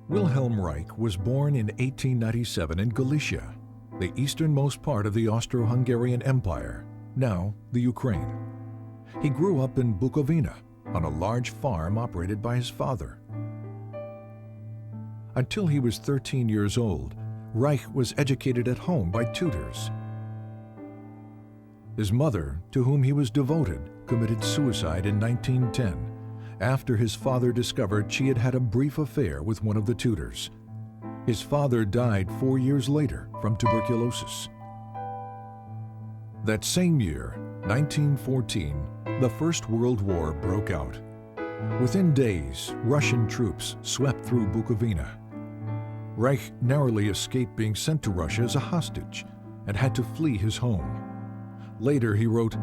Wilhelm Reich was born in 1897 in Galicia, the easternmost part of the Austro-Hungarian Empire, now the Ukraine. He grew up in Bukovina on a large farm operated by his father. Until he was 13 years old, Reich was educated at home by tutors. His mother, to whom he was devoted, committed suicide in 1910 after his father discovered she had had a brief affair with one of the tutors. His father died 4 years later from tuberculosis. That same year, 1914, the First World War broke out. Within days, Russian troops swept through Bukovina. Reich narrowly escaped being sent to Russia as a hostage and had to flee his home. Later he wrote,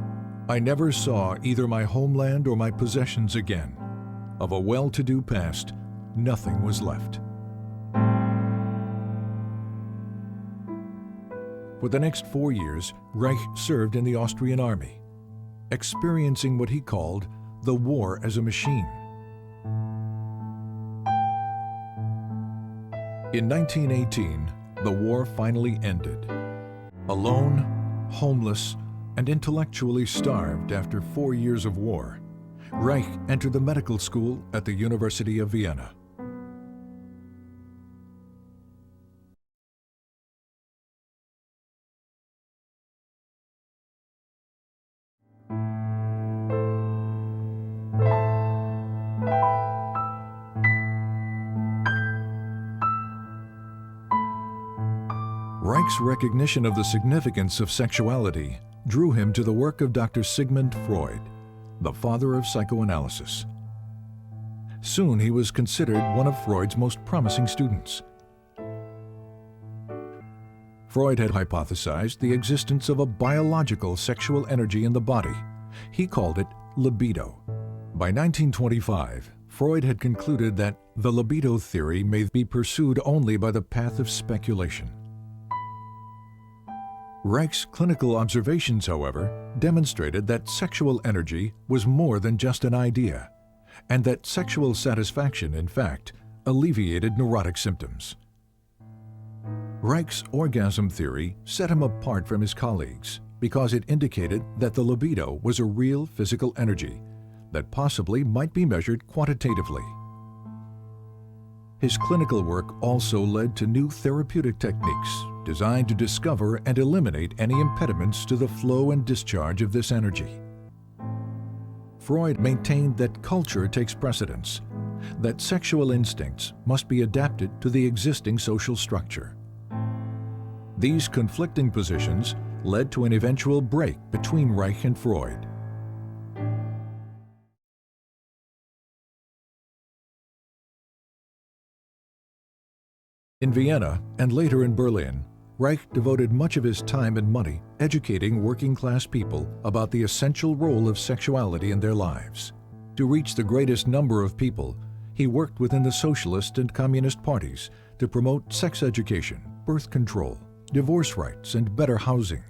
"I never saw either my homeland or my possessions again. Of a well-to-do past, nothing was left." For the next 4 years, Reich served in the Austrian army, experiencing what he called the war as a machine. In 1918, the war finally ended. Alone, homeless, and intellectually starved after 4 years of war, Reich entered the medical school at the University of Vienna. Reich's recognition of the significance of sexuality drew him to the work of Dr. Sigmund Freud, the father of psychoanalysis. Soon he was considered one of Freud's most promising students. Freud had hypothesized the existence of a biological sexual energy in the body. He called it libido. By 1925, Freud had concluded that the libido theory may be pursued only by the path of speculation. Reich's clinical observations, however, demonstrated that sexual energy was more than just an idea, and that sexual satisfaction, in fact, alleviated neurotic symptoms. Reich's orgasm theory set him apart from his colleagues because it indicated that the libido was a real physical energy that possibly might be measured quantitatively. His clinical work also led to new therapeutic techniques designed to discover and eliminate any impediments to the flow and discharge of this energy. Freud maintained that culture takes precedence, that sexual instincts must be adapted to the existing social structure. These conflicting positions led to an eventual break between Reich and Freud. In Vienna and later in Berlin, Reich devoted much of his time and money educating working-class people about the essential role of sexuality in their lives. To reach the greatest number of people, he worked within the socialist and communist parties to promote sex education, birth control, divorce rights, and better housing.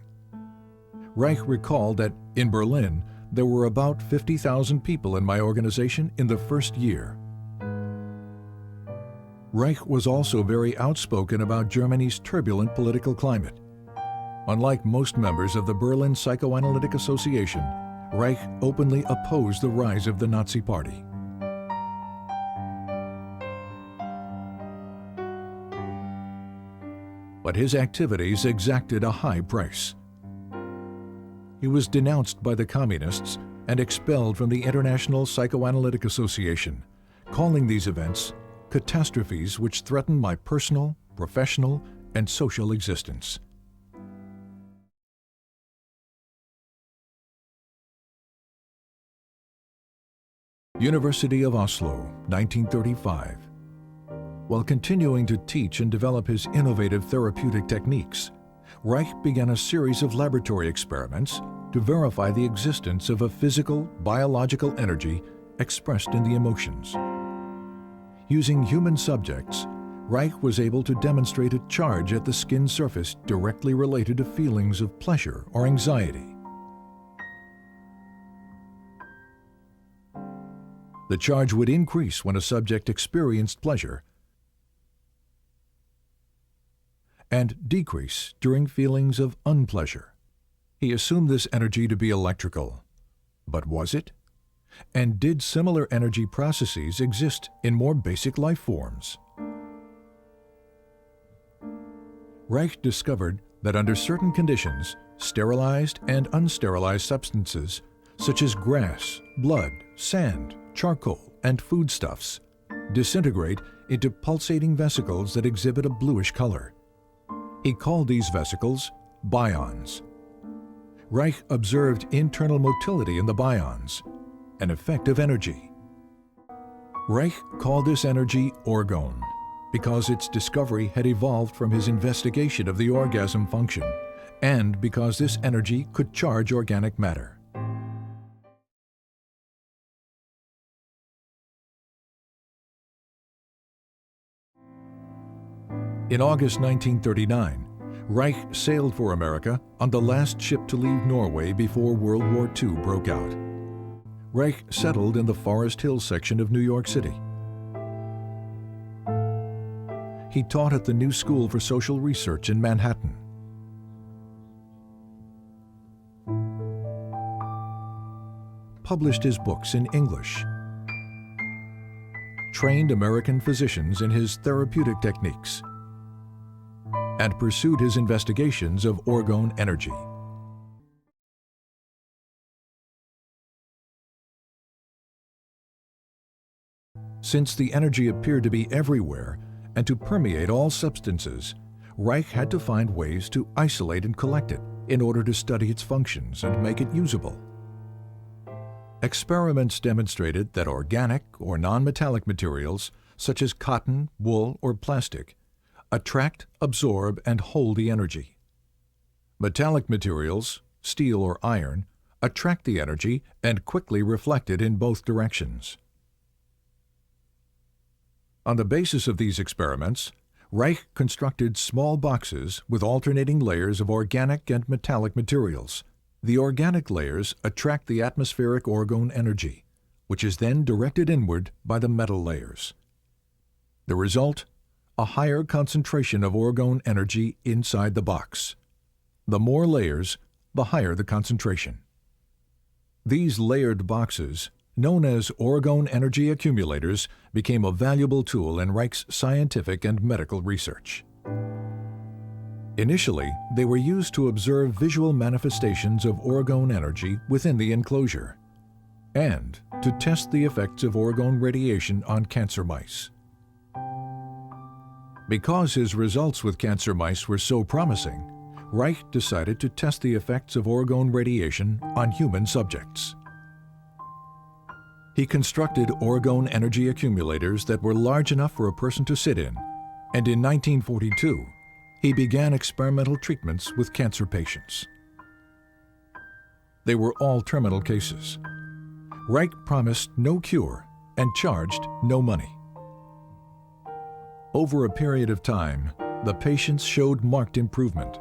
Reich recalled that in Berlin, there were about 50,000 people in my organization in the first year. Reich was also very outspoken about Germany's turbulent political climate. Unlike most members of the Berlin Psychoanalytic Association, Reich openly opposed the rise of the Nazi Party. But his activities exacted a high price. He was denounced by the communists and expelled from the International Psychoanalytic Association, calling these events catastrophes which threaten my personal, professional, and social existence. University of Oslo, 1935. While continuing to teach and develop his innovative therapeutic techniques, Reich began a series of laboratory experiments to verify the existence of a physical, biological energy expressed in the emotions. Using human subjects, Reich was able to demonstrate a charge at the skin surface directly related to feelings of pleasure or anxiety. The charge would increase when a subject experienced pleasure and decrease during feelings of unpleasure. He assumed this energy to be electrical. But was it? And did similar energy processes exist in more basic life forms? Reich discovered that under certain conditions, sterilized and unsterilized substances, such as grass, blood, sand, charcoal, and foodstuffs, disintegrate into pulsating vesicles that exhibit a bluish color. He called these vesicles bions. Reich observed internal motility in the bions, an effect of energy. Reich called this energy orgone because its discovery had evolved from his investigation of the orgasm function, and because this energy could charge organic matter. In August 1939, Reich sailed for America on the last ship to leave Norway before World War II broke out. Reich settled in the Forest Hill section of New York City. He taught at the New School for Social Research in Manhattan. Published his books in English. Trained American physicians in his therapeutic techniques, and pursued his investigations of orgone energy. Since the energy appeared to be everywhere and to permeate all substances, Reich had to find ways to isolate and collect it in order to study its functions and make it usable. Experiments demonstrated that organic or non-metallic materials, such as cotton, wool, or plastic, attract, absorb, and hold the energy. Metallic materials, steel or iron, attract the energy and quickly reflect it in both directions. On the basis of these experiments, Reich constructed small boxes with alternating layers of organic and metallic materials. The organic layers attract the atmospheric orgone energy, which is then directed inward by the metal layers. The result? A higher concentration of orgone energy inside the box. The more layers, the higher the concentration. These layered boxes, known as orgone energy accumulators, became a valuable tool in Reich's scientific and medical research. Initially, they were used to observe visual manifestations of orgone energy within the enclosure, and to test the effects of orgone radiation on cancer mice. Because his results with cancer mice were so promising, Reich decided to test the effects of orgone radiation on human subjects. He constructed orgone energy accumulators that were large enough for a person to sit in, and in 1942, he began experimental treatments with cancer patients. They were all terminal cases. Reich promised no cure and charged no money. Over a period of time, the patients showed marked improvement,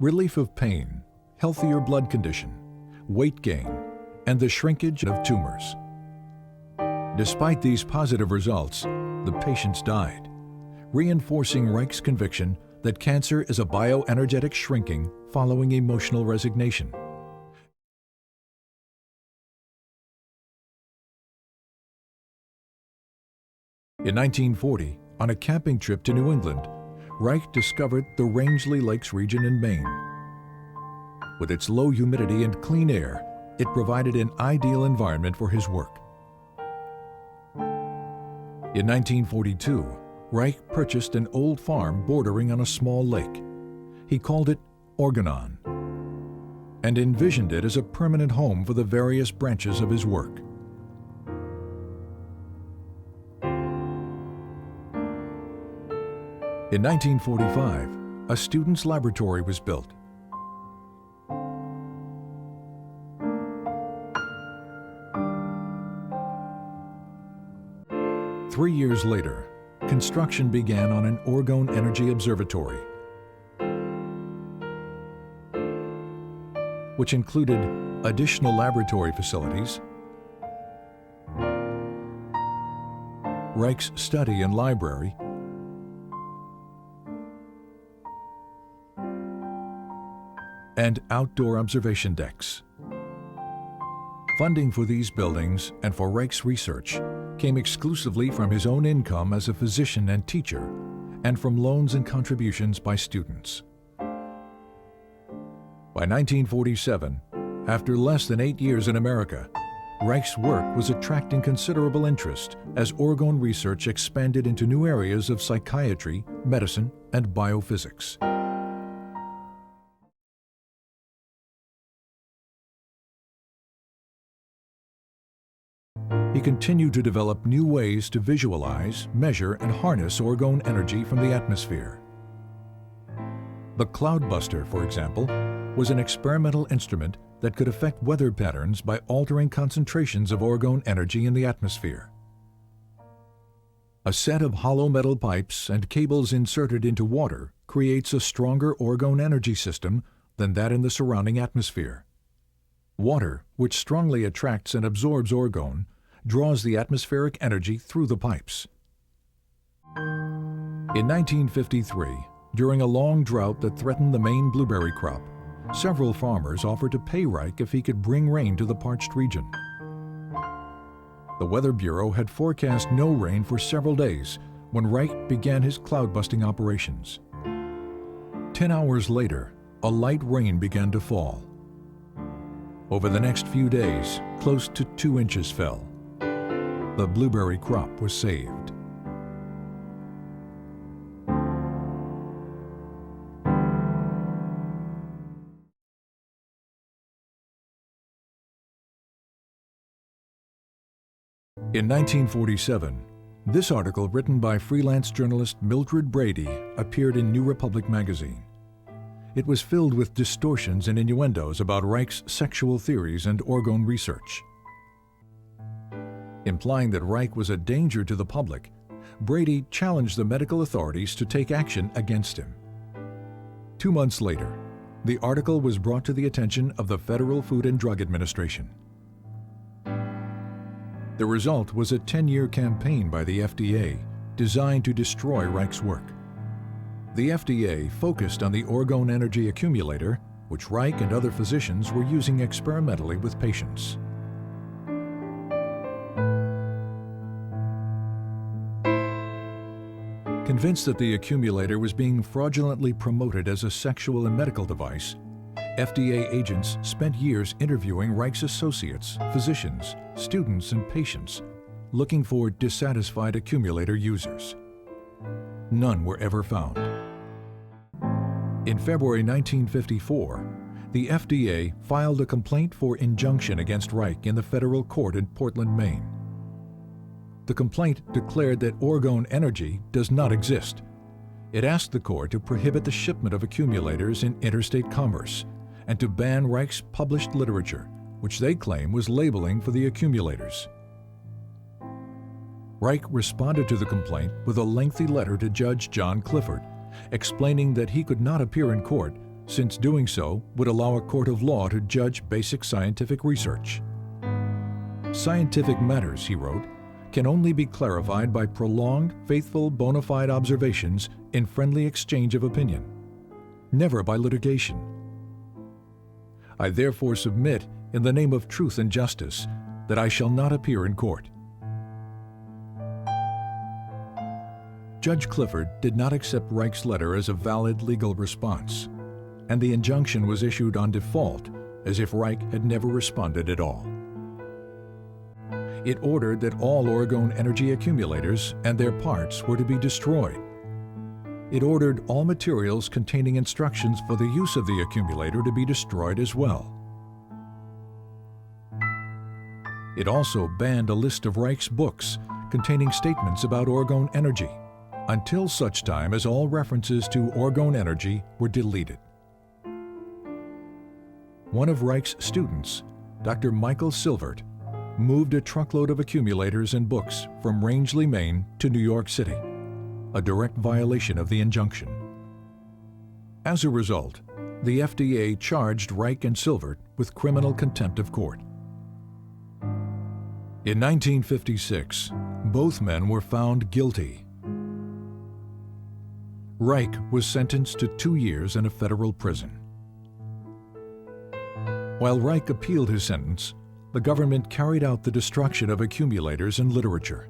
relief of pain, healthier blood condition, weight gain, and the shrinkage of tumors. Despite these positive results, the patients died, reinforcing Reich's conviction that cancer is a bioenergetic shrinking following emotional resignation. In 1940, on a camping trip to New England, Reich discovered the Rangeley Lakes region in Maine. With its low humidity and clean air, it provided an ideal environment for his work. In 1942, Reich purchased an old farm bordering on a small lake. He called it Organon, and envisioned it as a permanent home for the various branches of his work. In 1945, a student's laboratory was built. Three years later, construction began on an orgone energy observatory, which included additional laboratory facilities, Reich's study and library, and outdoor observation decks. Funding for these buildings and for Reich's research came exclusively from his own income as a physician and teacher, and from loans and contributions by students. By 1947, after less than 8 years in America, Reich's work was attracting considerable interest as orgone research expanded into new areas of psychiatry, medicine, and biophysics. He continued to develop new ways to visualize, measure, and harness orgone energy from the atmosphere. The cloudbuster, for example, was an experimental instrument that could affect weather patterns by altering concentrations of orgone energy in the atmosphere. A set of hollow metal pipes and cables inserted into water creates a stronger orgone energy system than that in the surrounding atmosphere. Water, which strongly attracts and absorbs orgone, draws the atmospheric energy through the pipes. In 1953, during a long drought that threatened the Maine blueberry crop, several farmers offered to pay Reich if he could bring rain to the parched region. The Weather Bureau had forecast no rain for several days when Reich began his cloud-busting operations. 10 hours later, a light rain began to fall. Over the next few days, close to 2 inches fell. The blueberry crop was saved. In 1947, this article written by freelance journalist Mildred Brady appeared in New Republic magazine. It was filled with distortions and innuendos about Reich's sexual theories and orgone research. Implying that Reich was a danger to the public, Brady challenged the medical authorities to take action against him. 2 months later, the article was brought to the attention of the Federal Food and Drug Administration. The result was a 10-year campaign by the FDA designed to destroy Reich's work. The FDA focused on the orgone energy accumulator, which Reich and other physicians were using experimentally with patients. Convinced that the accumulator was being fraudulently promoted as a sexual and medical device, FDA agents spent years interviewing Reich's associates, physicians, students, and patients, looking for dissatisfied accumulator users. None were ever found. In February 1954, the FDA filed a complaint for injunction against Reich in the federal court in Portland, Maine. The complaint declared that orgone energy does not exist. It asked the court to prohibit the shipment of accumulators in interstate commerce and to ban Reich's published literature, which they claim was labeling for the accumulators. Reich responded to the complaint with a lengthy letter to Judge John Clifford, explaining that he could not appear in court since doing so would allow a court of law to judge basic scientific research. Scientific matters, he wrote, can only be clarified by prolonged, faithful, bona fide observations in friendly exchange of opinion, never by litigation. I therefore submit, in the name of truth and justice, that I shall not appear in court. Judge Clifford did not accept Reich's letter as a valid legal response, and the injunction was issued on default, as if Reich had never responded at all. It ordered that all orgone energy accumulators and their parts were to be destroyed. It ordered all materials containing instructions for the use of the accumulator to be destroyed as well. It also banned a list of Reich's books containing statements about orgone energy, until such time as all references to orgone energy were deleted. One of Reich's students, Dr. Michael Silvert, moved a truckload of accumulators and books from Rangeley, Maine to New York City, a direct violation of the injunction. As a result, the FDA charged Reich and Silvert with criminal contempt of court. In 1956, both men were found guilty. Reich was sentenced to 2 years in a federal prison. While Reich appealed his sentence, the government carried out the destruction of accumulators and literature.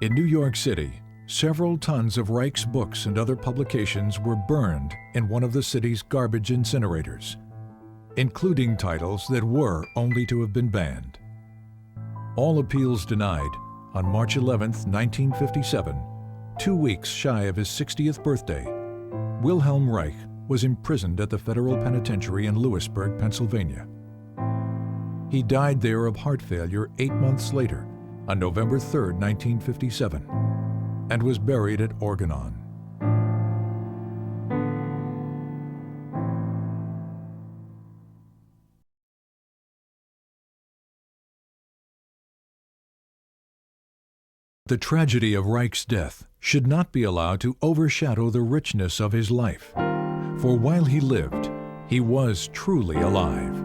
In New York City, several tons of Reich's books and other publications were burned in one of the city's garbage incinerators, including titles that were only to have been banned. All appeals denied, on March 11, 1957, 2 weeks shy of his 60th birthday, Wilhelm Reich was imprisoned at the federal penitentiary in Lewisburg, Pennsylvania. He died there of heart failure 8 months later, on November 3, 1957, and was buried at Organon. The tragedy of Reich's death should not be allowed to overshadow the richness of his life, for while he lived, he was truly alive.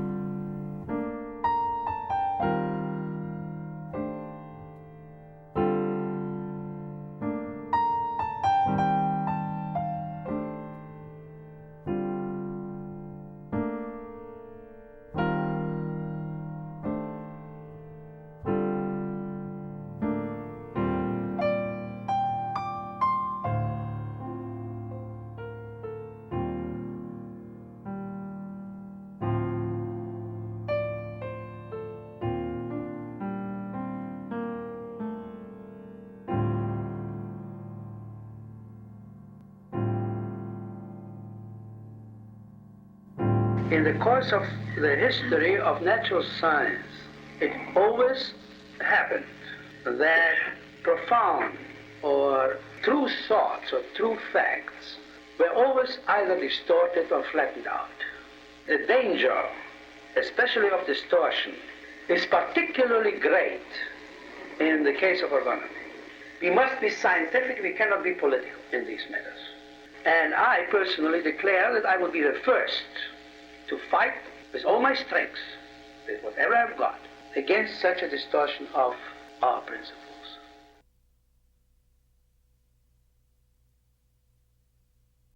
In the course of the history of natural science, it always happened that profound or true thoughts or true facts were always either distorted or flattened out. The danger, especially of distortion, is particularly great in the case of orgonomy. We must be scientific, we cannot be political in these matters. And I personally declare that I will be the first to fight with all my strength, with whatever I've got, against such a distortion of our principles.